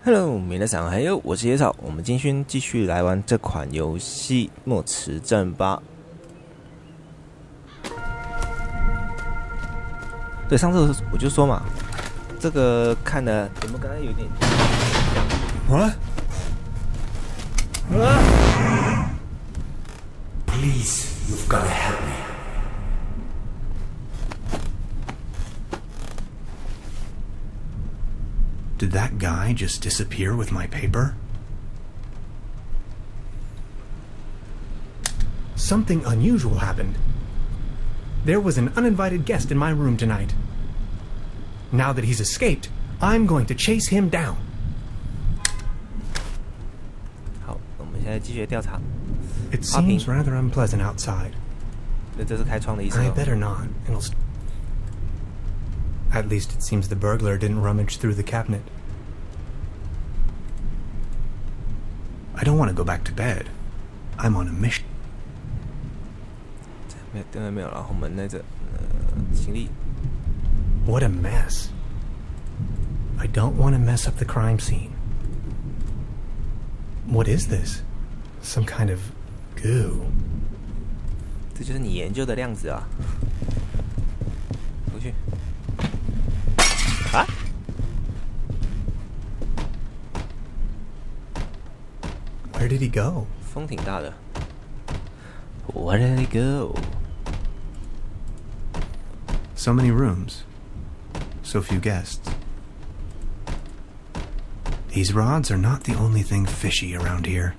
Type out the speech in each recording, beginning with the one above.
Hello， 皆さん还有，我是野草，我们今天继续来玩这款游戏《诺茨镇》吧。对，上次我就说嘛，这个看的有没有刚才有点？What? Please, you've got to help me. Did that guy just disappear with my paper? Something unusual happened. There was an uninvited guest in my room tonight. Now that he's escaped, I'm going to chase him down. 好，我们现在继续调查。It seems rather unpleasant outside. 那这是开窗的意思。I better not. At least it seems the burglar didn't rummage through the cabinet. I don't want to go back to bed. I'm on a mission. 没有，然后我们那个行李。What a mess. I don't want to mess up the crime scene. What is this? Some kind of goo. 这就是你研究的量子啊！回去。啊 ？Where did he go? 风挺大的。Where did he go? So many rooms. So few guests. These rods are not the only thing fishy around here.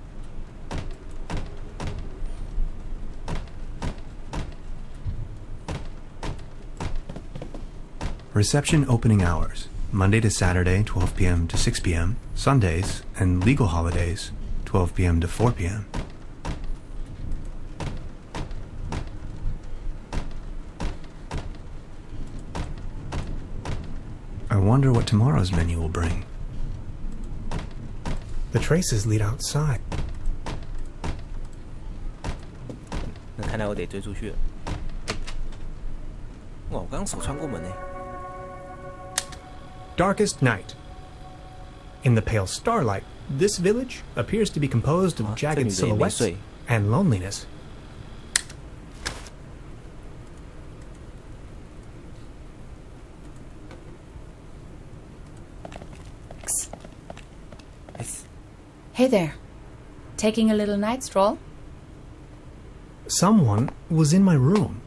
Reception opening hours. Monday to Saturday, 12 p.m. to 6 p.m. Sundays and legal holidays, 12 p.m. to 4 p.m. I wonder what tomorrow's menu will bring. The traces lead outside. 那看来我得追出去了。哇，我刚刚手穿过门呢。Darkest night. In the pale starlight, this village appears to be composed of jagged silhouettes and loneliness. Hey there. Taking a little night stroll? Someone was in my room.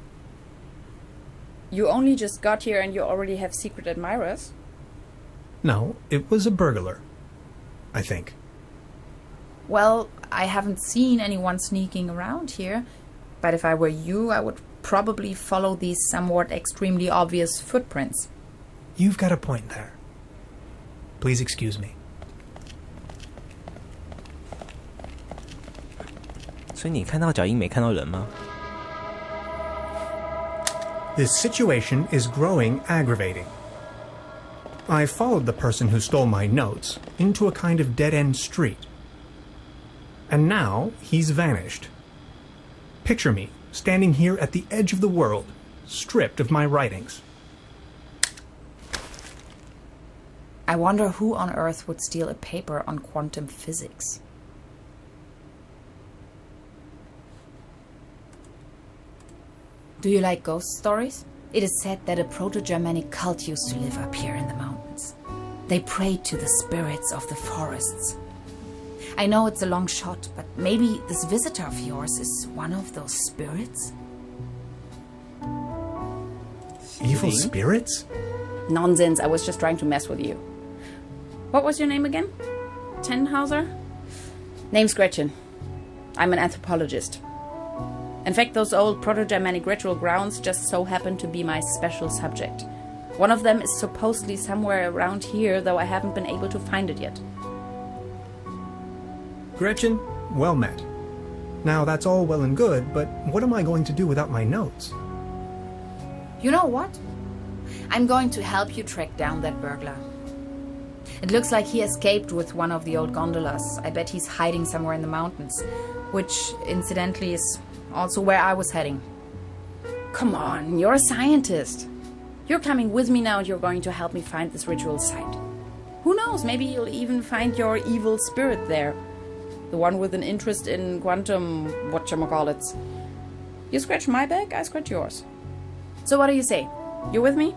You only just got here and you already have secret admirers? No, it was a burglar. I think. Well, I haven't seen anyone sneaking around here, but if I were you, I would probably follow these somewhat extremely obvious footprints. You've got a point there. Please excuse me. 所以你看到脚印没看到人吗？ This situation is growing aggravating. I followed the person who stole my notes into a kind of dead-end street. And now he's vanished. Picture me standing here at the edge of the world, stripped of my writings. I wonder who on earth would steal a paper on quantum physics. Do you like ghost stories? It is said that a proto-Germanic cult used to live up here in the mountains. They prayed to the spirits of the forests. I know it's a long shot, but maybe this visitor of yours is one of those spirits? Evil spirits? Nonsense, I was just trying to mess with you. What was your name again? Tannhauser? Name's Gretchen. I'm an anthropologist. In fact, those old Proto-Germanic ritual grounds just so happen to be my special subject. One of them is supposedly somewhere around here, though I haven't been able to find it yet. Gretchen, well met. Now, that's all well and good, but what am I going to do without my notes? You know what? I'm going to help you track down that burglar. It looks like he escaped with one of the old gondolas. I bet he's hiding somewhere in the mountains, which, incidentally, is also where I was heading. Come on, you're a scientist. You're coming with me now and you're going to help me find this ritual site. Who knows, maybe you'll even find your evil spirit there. The one with an interest in quantum whatchamacallits. You scratch my back, I scratch yours. So what do you say? You with me?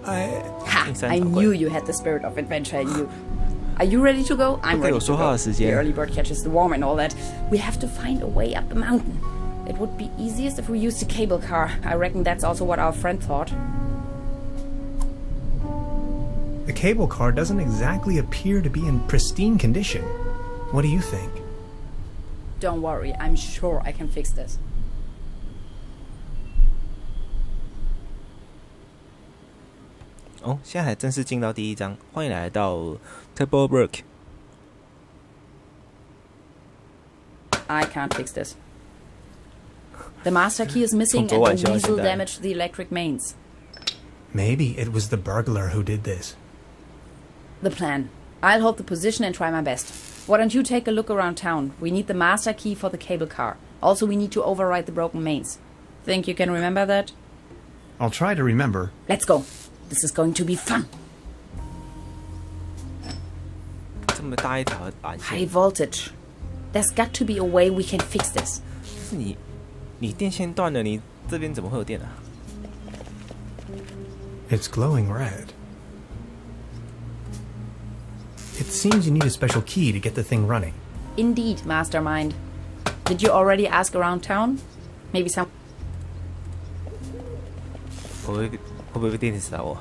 I knew you had the spirit of adventure in you. Are you ready to go? I'm ready to go. The early bird catches the worm and all that. We have to find a way up the mountain. It would be easiest if we used a cable car. I reckon that's also what our friend thought. The cable car doesn't exactly appear to be in pristine condition. What do you think? Don't worry, I'm sure I can fix this. Oh, 现在还正式进到第一章，欢迎来到 Truberbrook。 I can't fix this. The master key is missing and the weasel damaged the electric mains. Maybe it was the burglar who did this. The plan. I'll hold the position and try my best. Why don't you take a look around town? We need the master key for the cable car. Also, we need to override the broken mains. Think you can remember that? I'll try to remember. Let's go. This is going to be fun. 这么大一条板线 High voltage. There's got to be a way we can fix this. 是你电线断了，你这边怎么会有电啊？ It's glowing red. It seems you need a special key to get the thing running. Indeed, mastermind. Did you already ask around town? Maybe some... 会不会被电死到我？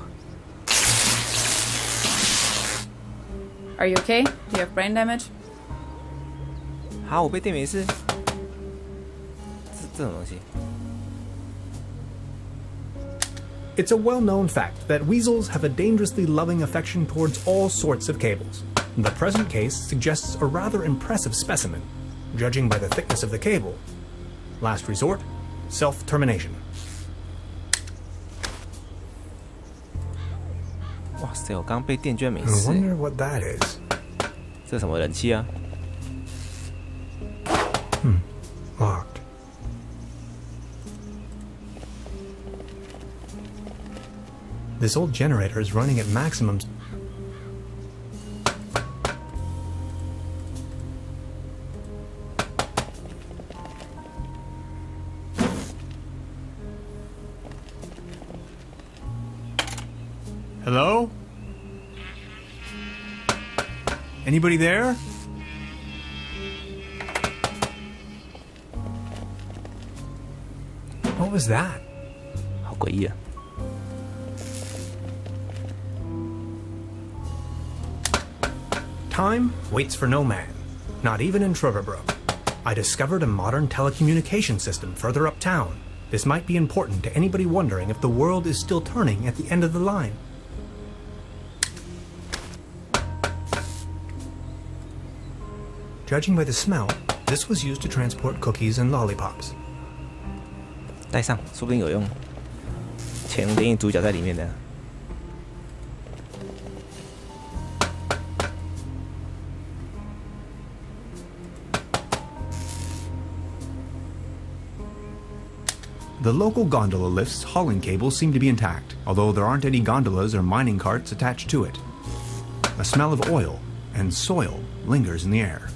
Are you okay? Do you have brain damage? 好，我被电没事。这种东西。 It's a well-known fact that weasels have a dangerously loving affection towards all sorts of cables. The present case suggests a rather impressive specimen, judging by the thickness of the cable. Last resort, self-termination. 哇塞！我刚被电居然没 I 事。 wonder what that is. 这什么冷气啊？ Locked. This old generator is running at maximum. Hello? Anybody there? What was that? 好诡异啊！ Time waits for no man, not even in Truberbrook. I discovered a modern telecommunication system further uptown. This might be important to anybody wondering if the world is still turning at the end of the line. Judging by the smell, this was used to transport cookies and lollipops. 带上，说不定有用。潜龙电影主角在里面的。 The local gondola lift's hauling cables seem to be intact, although there aren't any gondolas or mining carts attached to it. A smell of oil and soil lingers in the air.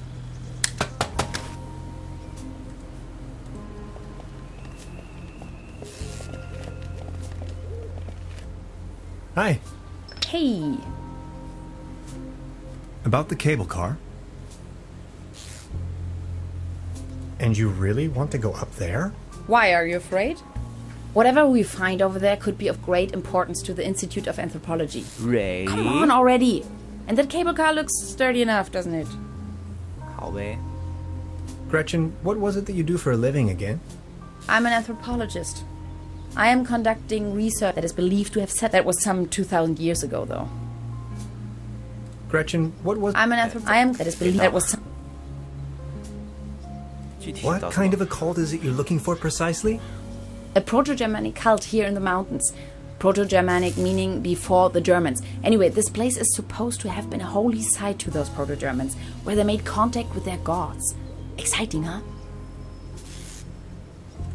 Hi. Hey. About the cable car. And you really want to go up there? Why, are you afraid? Whatever we find over there could be of great importance to the Institute of Anthropology. Really? Come on already! And that cable car looks sturdy enough, doesn't it? 好呗。 Gretchen, what was it that you do for a living again? I'm an anthropologist. I am conducting research that is believed to have said that was some 2,000 years ago, though. Gretchen, what was... I'm an anthropologist that is believed that was some... What kind of a cult is it you're looking for precisely? A Proto-Germanic cult here in the mountains. Proto-Germanic meaning before the Germans. Anyway, this place is supposed to have been a holy site to those Proto-Germans, where they made contact with their gods. Exciting, huh?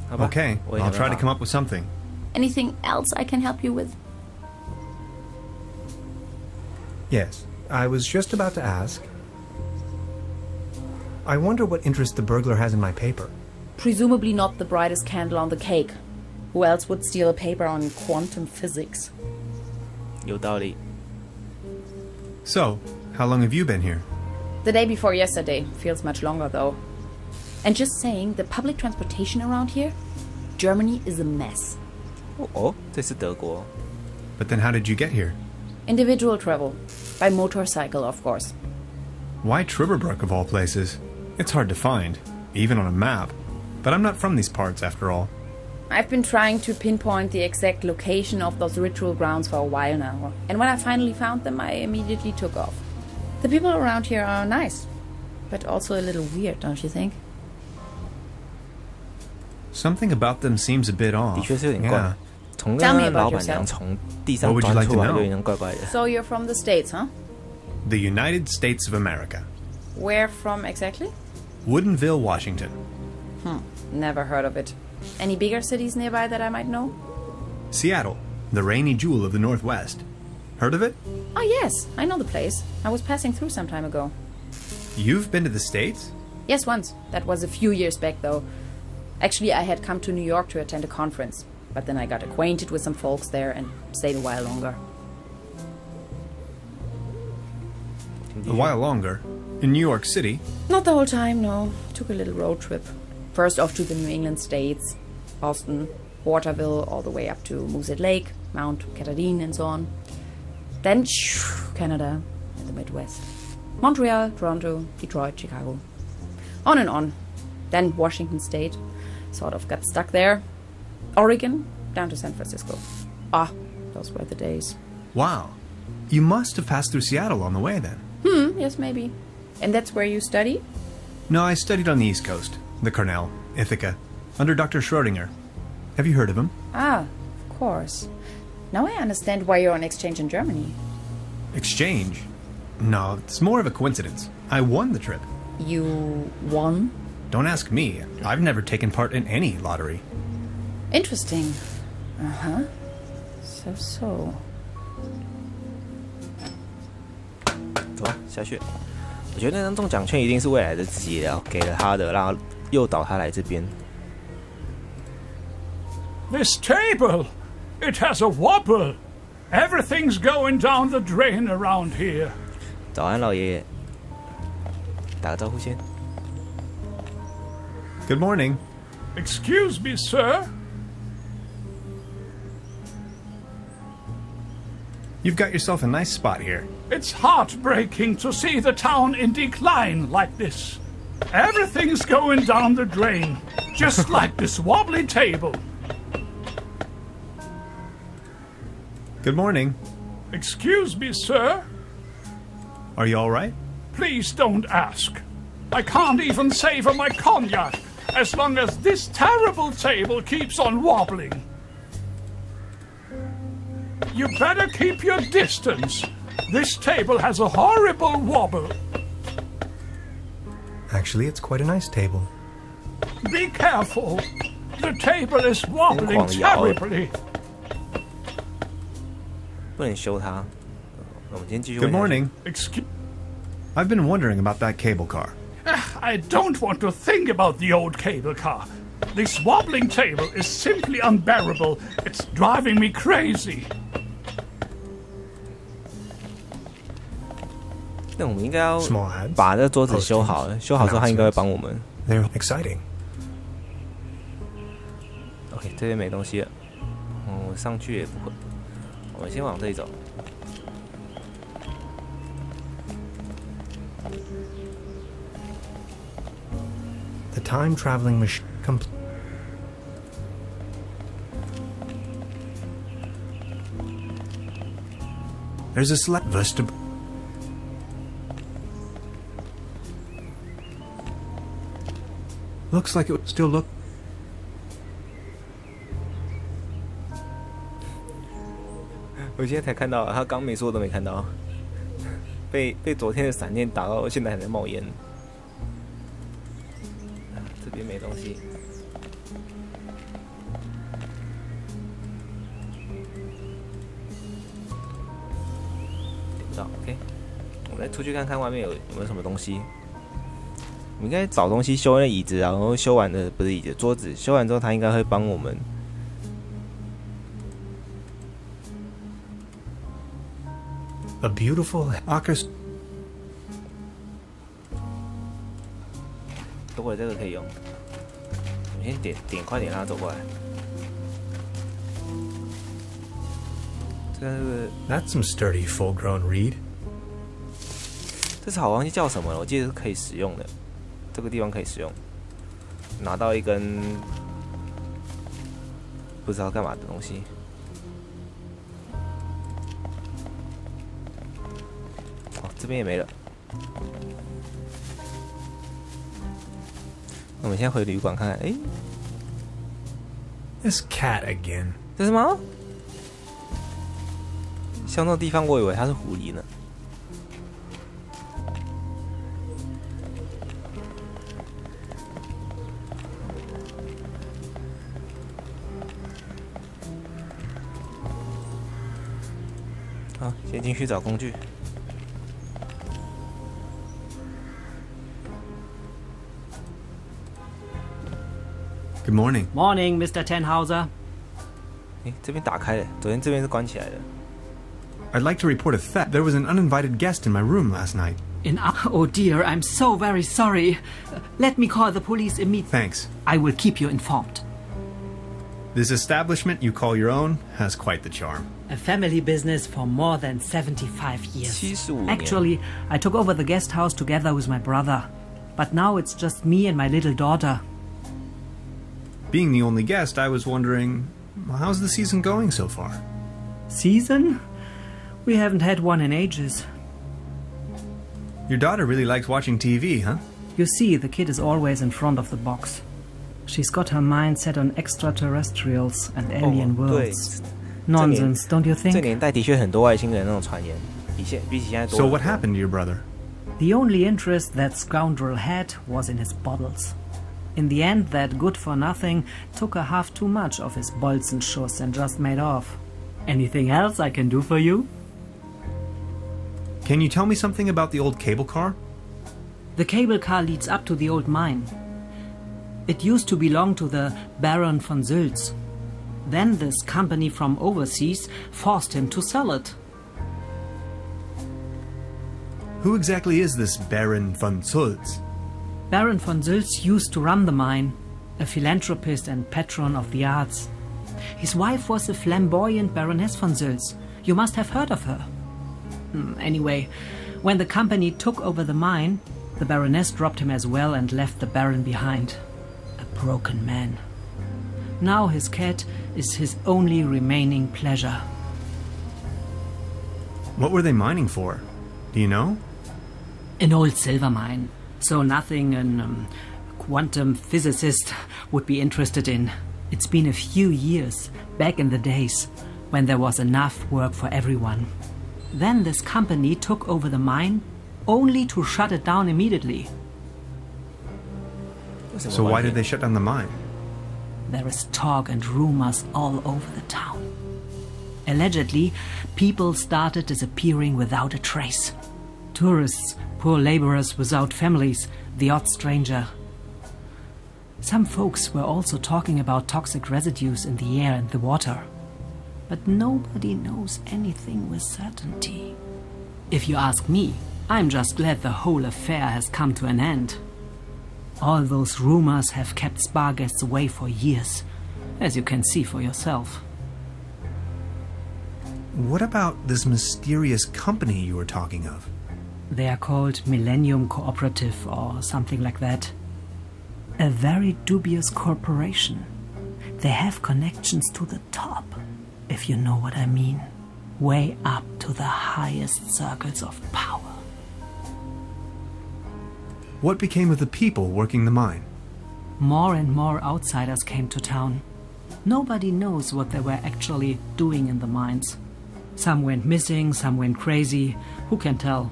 好吧 Okay, 我也 I'll 想 try 办 to 法 come up with something. Anything else I can help you with? Yes, I was just about to ask. I wonder what interest the burglar has in my paper. Presumably not the brightest candle on the cake. Who else would steal a paper on quantum physics? 有道理。 So, how long have you been here? The day before yesterday. Feels much longer though. And just saying, the public transportation around here? Germany is a mess. 哦，这是德国。 But then how did you get here? Individual travel. By motorcycle, of course. Why Truberbrook of all places? It's hard to find, even on a map. But I'm not from these parts after all. I've been trying to pinpoint the exact location of those ritual grounds for a while now. And when I finally found them, I immediately took off. The people around here are nice. But also a little weird, don't you think? Something about them seems a bit 的 off. 确是有点怪 Yeah.。从 Tell me 刚 about 刚老板 yourself. 娘从地上 What would you 钻 like 出 to 来， know? 就有点怪怪的。 So you're from the States, huh? The United States of America. Where from exactly? Woodinville, Washington. Never heard of it. Any bigger cities nearby that I might know? Seattle, the rainy jewel of the Northwest. Heard of it? Oh yes, I know the place. I was passing through some time ago. You've been to the States? Yes, once. That was a few years back though. Actually, I had come to New York to attend a conference. But then I got acquainted with some folks there and stayed a while longer. A while longer. In New York City? Not the whole time, no. Took a little road trip. First off to the New England states, Boston, Waterville, all the way up to Moosehead Lake, Mount Catherine and so on. Then Canada and the Midwest. Montreal, Toronto, Detroit, Chicago. On and on. Then Washington State. Sort of got stuck there. Oregon, down to San Francisco. Ah, those were the days. Wow. You must have passed through Seattle on the way then. Yes, maybe. And that's where you study? No, I studied on the East Coast. The Cornell, Ithaca, under Dr. Schrodinger. Have you heard of him? Ah, of course. Now I understand why you're on exchange in Germany. Exchange? No, it's more of a coincidence. I won the trip. You won? Don't ask me. I've never taken part in any lottery. Interesting. Uh-huh. So. 走吧，下去。我觉得那张中奖券一定是未来的自己给了他的，然后诱导他来这边。 This table! It has a wobble! Everything's going down the drain around here. 早安，老爷爷。打个招呼先。 Good morning. Excuse me, sir? You've got yourself a nice spot here. It's heartbreaking to see the town in decline like this. Everything's going down the drain, just like this wobbly table. Good morning. Excuse me, sir? Are you all right? Please don't ask. I can't even savor my cognac as long as this terrible table keeps on wobbling. You better keep your distance. This table has a horrible wobble. Actually, it's quite a nice table. Be careful. The table is wobbling 疯狂地摇。 terribly. 不能修它。我们先继续。 Good morning. Excuse. I've been wondering about that cable car. I don't want to think about the old cable car. This wobbling table is simply unbearable. It's driving me crazy. 那我们应该要 Small ads, 把这桌子修好了，修好之后他应该会帮我们。 They're exciting. OK， 这边没东西了。我上去也不会。我们先往这里走。 The time traveling machine. There's a select vestibule. Looks like it would still look. 我现在才看到，他刚没说都没看到，被昨天的闪电打到，现在还在冒烟。这边没东西。找 OK， 我们再出去看看外面有没有什么东西。我们应该找东西修那椅子啊，然后修完的不是椅子，桌子修完之后，他应该会帮我们。A beautiful Akers. 等会这个可以用，我们先点，快点让他走过来。这个 That's some sturdy, full-grown reed. 这次好忘记叫什么了，我记得是可以使用的，这个地方可以使用。拿到一根不知道干嘛的东西。哦，这边也没了。那我们先回旅馆看看，哎 This cat again. 这是猫？像那种地方，我以为它是狐狸呢。好，先进去找工具。Good morning. Morning, Mr. Tenhauser. 哎，这边打开了，昨天这边是关起来的。I'd like to report a theft. There was an uninvited guest in my room last night. Oh dear, I'm so very sorry. Let me call the police immediately. Thanks. I will keep you informed. This establishment you call your own has quite the charm. A family business for more than 75 years. 75年。 Actually, I took over the guest house together with my brother. But now it's just me and my little daughter. Being the only guest, I was wondering, how's the season going so far? Season? We haven't had one in ages. Your daughter really likes watching TV, huh? You see, the kid is always in front of the box. She's got her mind set on extraterrestrials and alien 对， worlds. Nonsense, don't you 这 think? 年代的确很多外星人那种传言，比起现在多。 So what happened to your brother? The only interest that scoundrel had was in his bottles. In the end, that good-for-nothing took a half too much of his Bolzenschuss and just made off. Anything else I can do for you? Can you tell me something about the old cable car? The cable car leads up to the old mine. It used to belong to the Baron von Sülz. Then this company from overseas forced him to sell it. Who exactly is this Baron von Sülz? Baron von Sülz used to run the mine, a philanthropist and patron of the arts. His wife was a flamboyant Baroness von Sülz. You must have heard of her. Anyway, when the company took over the mine, the Baroness dropped him as well and left the Baron behind. A broken man. Now his cat is his only remaining pleasure. What were they mining for? Do you know? An old silver mine. So nothing an quantum physicist would be interested in. It's been a few years, back in the days, when there was enough work for everyone. Then this company took over the mine, only to shut it down immediately. So why did they shut down the mine? There is talk and rumors all over the town. Allegedly, people started disappearing without a trace. Tourists, poor laborers without families, the odd stranger. Some folks were also talking about toxic residues in the air and the water. But nobody knows anything with certainty. If you ask me, I'm just glad the whole affair has come to an end. All those rumors have kept spa guests away for years, as you can see for yourself. What about this mysterious company you were talking of? They are called Millennium Cooperative or something like that. A very dubious corporation. They have connections to the top, if you know what I mean. Way up to the highest circles of power. What became of the people working the mine? More and more outsiders came to town. Nobody knows what they were actually doing in the mines. Some went missing, some went crazy. Who can tell?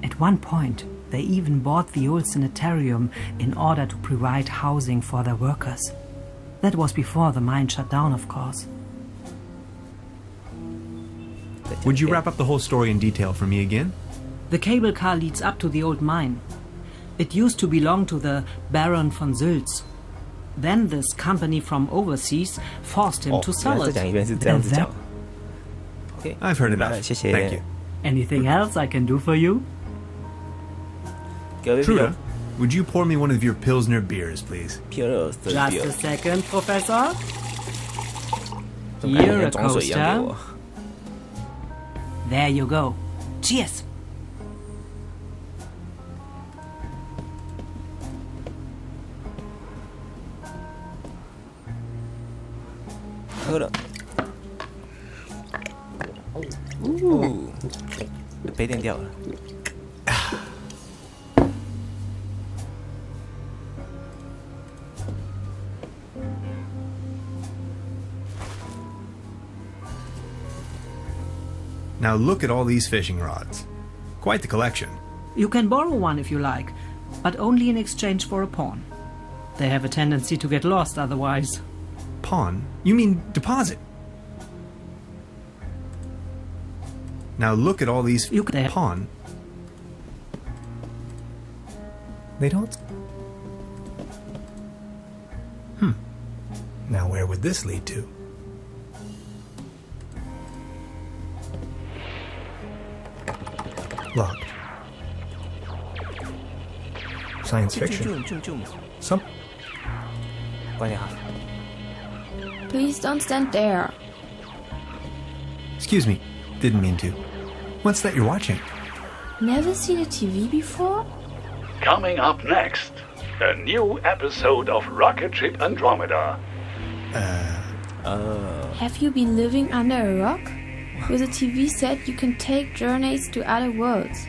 At one point, they even bought the old sanitarium in order to provide housing for their workers. That was before the mine shut down, of course. Would you wrap up the whole story in detail for me again? The cable car leads up to the old mine. It used to belong to the Baron von Sülz. Then this company from overseas forced him to sell it. And that... Okay. I've heard enough. Thank you. Anything else I can do for you? Truda, would you pour me one of your Pilsner beers, please? Just a second, Professor. Here, a coaster. There you go. Cheers. 喝了，杯垫掉了。Now look at all these fishing rods. Quite the collection. You can borrow one if you like, but only in exchange for a pawn. They have a tendency to get lost otherwise. Pawn? You mean deposit? Now look at all these... Pawn? They don't... Now where would this lead to? Locked. Science fiction. Some... Please don't stand there. Excuse me. Didn't mean to. What's that you're watching? Never seen a TV before? Coming up next, a new episode of Rocket Ship Andromeda. Have you been living under a rock? With a TV set, you can take journeys to other worlds.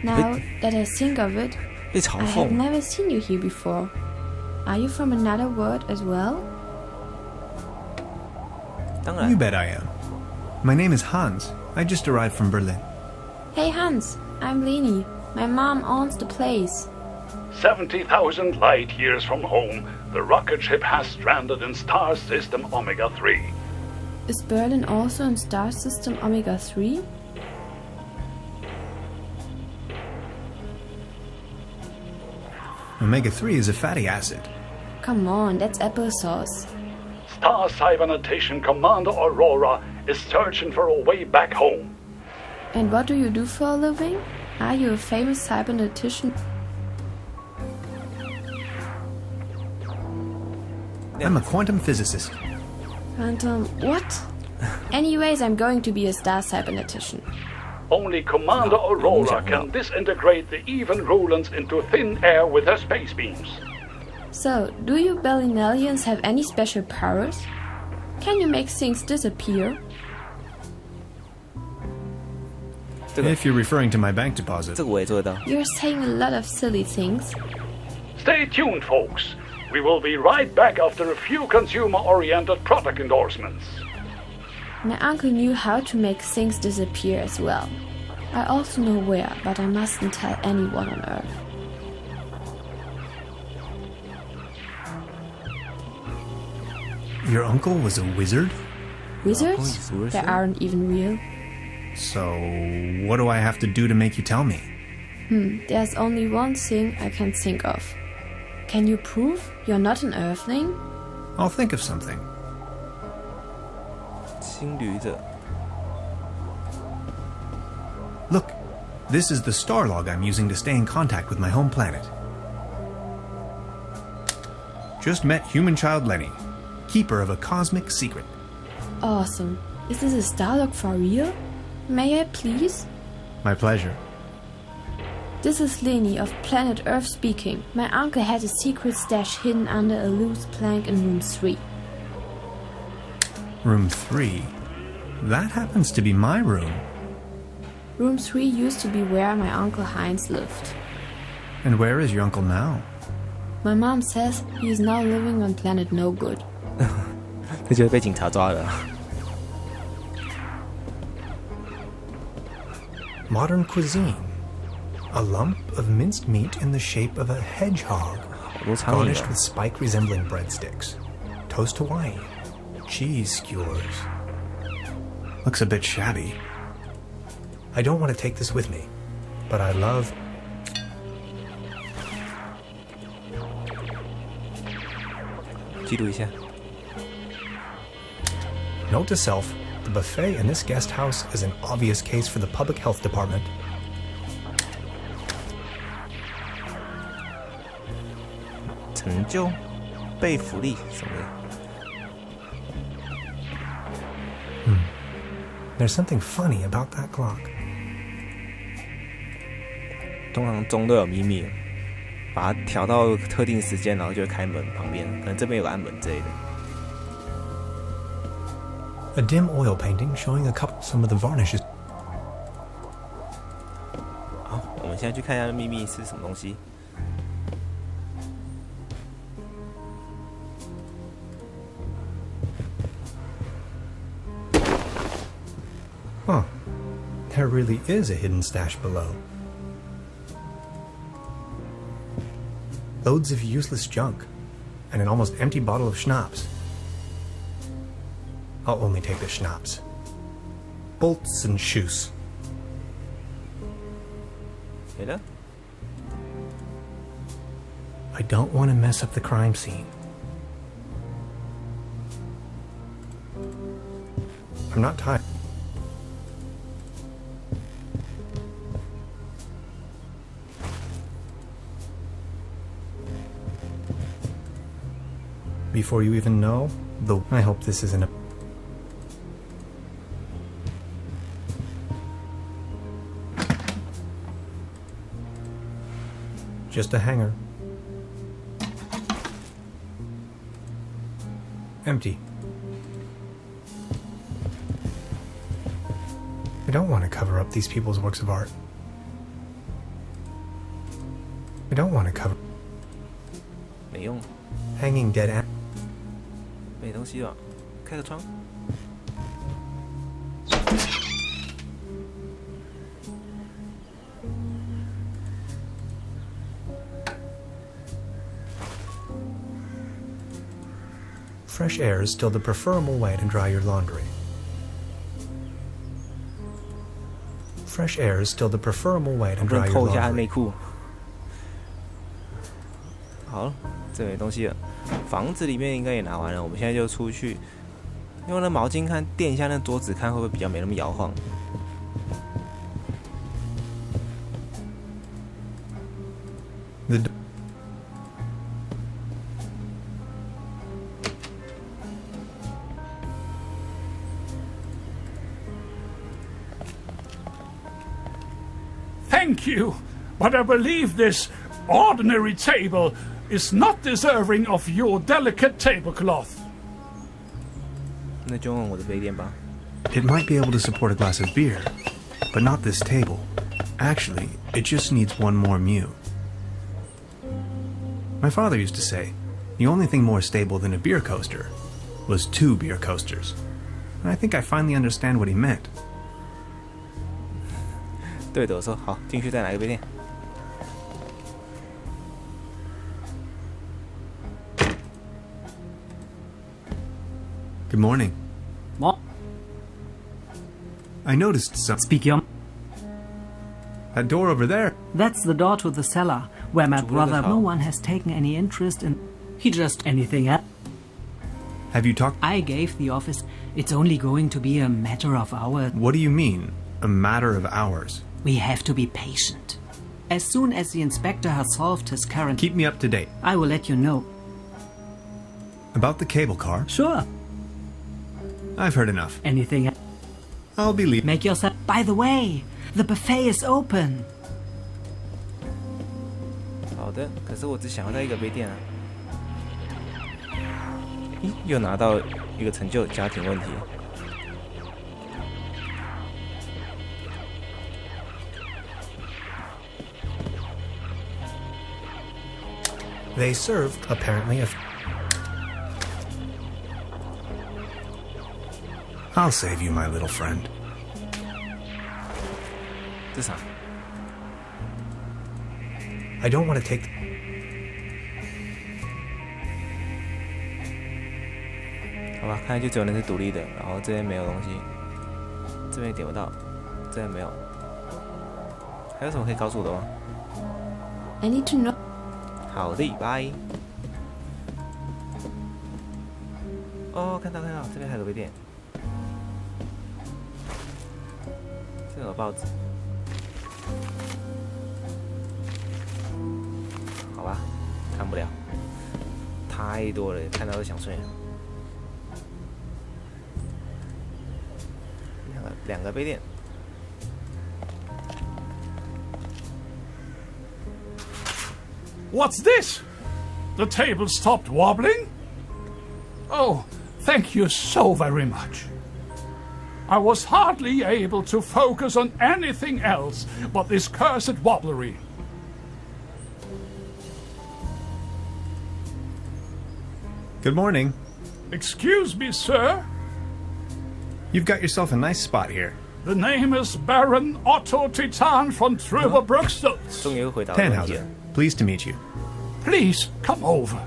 Now that I think of it, I have never seen you here before. Are you from another world as well? You bet I am. My name is Hans. I just arrived from Berlin. Hey Hans, I'm Leni. My mom owns the place. 70,000 light years from home, the rocket ship has stranded in star system Omega 3. Is Berlin also in star system Omega 3? Omega 3 is a fatty acid. Come on, that's applesauce. Star Cybernetician Commander Aurora is searching for a way back home. And what do you do for a living? Are you a famous cybernetician? I'm a quantum physicist. Quantum what? Anyways, I'm going to be a star cybernetician. Only Commander Aurora can disintegrate the even Rulans into thin air with her space beams. So, do you Berlinalians have any special powers? Can you make things disappear? If you're referring to my bank deposit. You're saying a lot of silly things. Stay tuned, folks. We will be right back after a few consumer-oriented product endorsements. My uncle knew how to make things disappear as well. I also know where, but I mustn't tell anyone on Earth. Your uncle was a wizard? Wizards? They aren't even real. So, what do I have to do to make you tell me? There's only one thing I can think of. Can you prove you're not an Earthling? I'll think of something. 星旅者. Look, this is the star log I'm using to stay in contact with my home planet. Just met human child Lenny, keeper of a cosmic secret. Awesome. Is this a star log for real? May I please? My pleasure. This is Leni of planet Earth speaking. My uncle had a secret stash hidden under a loose plank in room 3. Room 3? That happens to be my room. Room 3 used to be where my uncle Heinz lived. And where is your uncle now? My mom says he is now living on planet No Good. 这就被警察抓了。 Modern cuisine. A lump of minced meat in the shape of a hedgehog, garnished with spike resembling breadsticks. Toast Hawaii. Cheese skewers. Looks a bit shabby. I don't want to take this with me, but I love... Note to self, the buffet in this guest house is an obvious case for the public health department. There's something funny about that clock. 通常钟都有秘密，把它调到特定时间，然后就会开门旁边，可能这边有个暗门之类的。A dim oil painting showing some of the varnishes. 好，我们现在去看一下秘密是什么东西。Huh. There really is a hidden stash below. Loads of useless junk, and an almost empty bottle of schnapps. I'll only take the schnapps. Bolts and shoes. I don't want to mess up the crime scene. I'm not tired. Before you even know, I hope this isn't a... Just a hanger. Empty. I don't want to cover up these people's works of art. I don't want to cover... 没用。 Hanging dead end. 没东西了，开个窗。Fresh air is still the preferable way to dry your laundry. Fresh air is still the preferable way to dry your laundry. 扣一下内裤。好了，这没东西了。房子里面应该也拿完了，我们现在就出去，用那毛巾看垫一下那桌子，看会不会比较没那么摇晃。Thank you, but I believe this ordinary table is not deserving of your delicate tablecloth. 那就用我的杯垫吧。 It might be able to support a glass of beer, but not this table. Actually, it just needs one more mew. My father used to say, the only thing more stable than a beer coaster was 2 beer coasters. And I think I finally understand what he meant. 对的，我说好，进去再拿个杯垫。 Good morning. What? I noticed some... Speak your... That door over there. That's the door to the cellar, where my brother... No one has taken any interest in... He just anything else. Have you talked... I gave the office... It's only going to be a matter of hours. What do you mean, a matter of hours? We have to be patient. As soon as the inspector has solved his current... Keep me up to date. I will let you know. About the cable car? Sure. I've heard enough. Anything else? I'll be leaving. Make yourself... By the way, the buffet is open. 好的，可是我只想要带一个杯垫啊。咦，又拿到一个成就家庭问题。 They served, apparently, a... I'll save you, my little friend. 这啥 I don't want to take... 好吧，看来就只有那是独立的，然后这边没有东西，这边也点不到，这边没有，还有什么可以告诉我的吗 I need to know. 好的，拜。哦，看到，这边还有个杯垫，这个有报纸。好吧，看不了，太多了，看到都想睡了。两个杯垫。What's this? The table stopped wobbling? Oh, thank you so very much. I was hardly able to focus on anything else but this cursed wobblery. Good morning. Excuse me, sir. You've got yourself a nice spot here. The name is Baron Otto Titan von Truberbrook. 终于回答问题了。 Tannhauser, pleased to meet you. Please come over.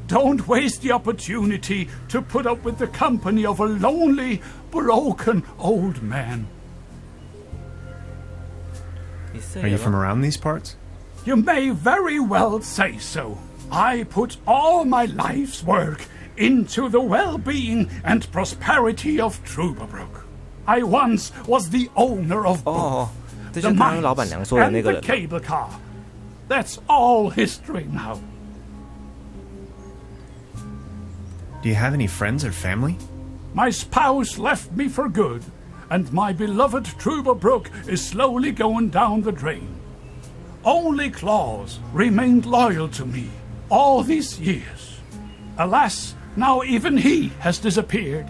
Don't waste the opportunity to put up with the company of a lonely, broken old man. Are you from around these parts? You may very well say so. I put all my life's work into the well-being and prosperity of Truberbrook. I once was the owner of both the mines and the cable car. That's all history now. Do you have any friends or family? My spouse left me for good, and my beloved Truberbrook is slowly going down the drain. Only Claus remained loyal to me all these years. Alas, now even he has disappeared.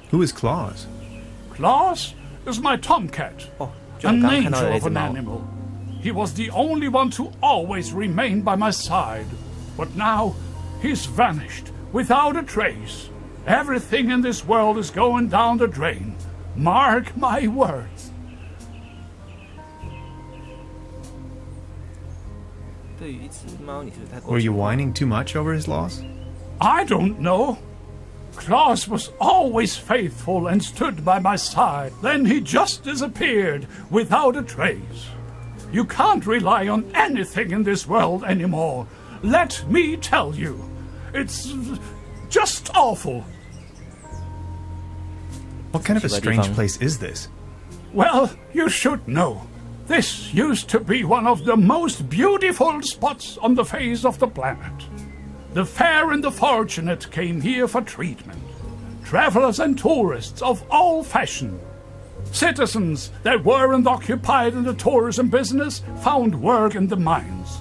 Who is Claus? Claus is my tomcat, an angel of an animal. He was the only one to always remain by my side. But now, he's vanished, without a trace. Everything in this world is going down the drain. Mark my words. Were you whining too much over his loss? I don't know. Claus was always faithful and stood by my side. Then he just disappeared, without a trace. You can't rely on anything in this world anymore. Let me tell you. It's just awful. What kind of a strange place is this? Well, you should know. This used to be one of the most beautiful spots on the face of the planet. The fair and the fortunate came here for treatment. Travelers and tourists of all fashion. Citizens that weren't occupied in the tourism business found work in the mines.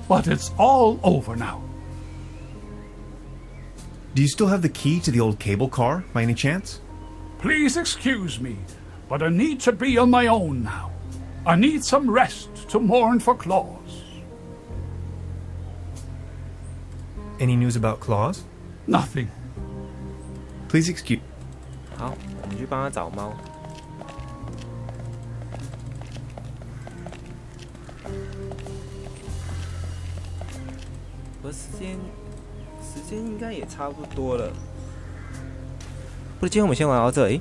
But it's all over now. Do you still have the key to the old cable car, by any chance? Please excuse me, but I need to be on my own now. I need some rest to mourn for Claus. Any news about Claus? Nothing. Please excuse. 好，我们去帮他找猫。我时间应该也差不多了。不是，今天我们先玩到这里。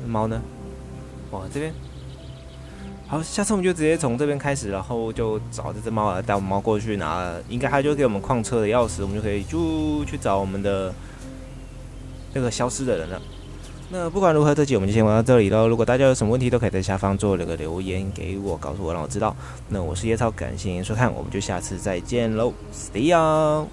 猫呢？哇，这边。好，下次我们就直接从这边开始，然后就找这只猫来带我们猫过去拿，应该它就给我们矿车的钥匙，我们就可以就去找我们的那个消失的人了。那不管如何，这集我们就先玩到这里了。如果大家有什么问题，都可以在下方做了个留言给我，告诉我，让我知道。那我是野草，感谢您收看，我们就下次再见喽 ，See ya。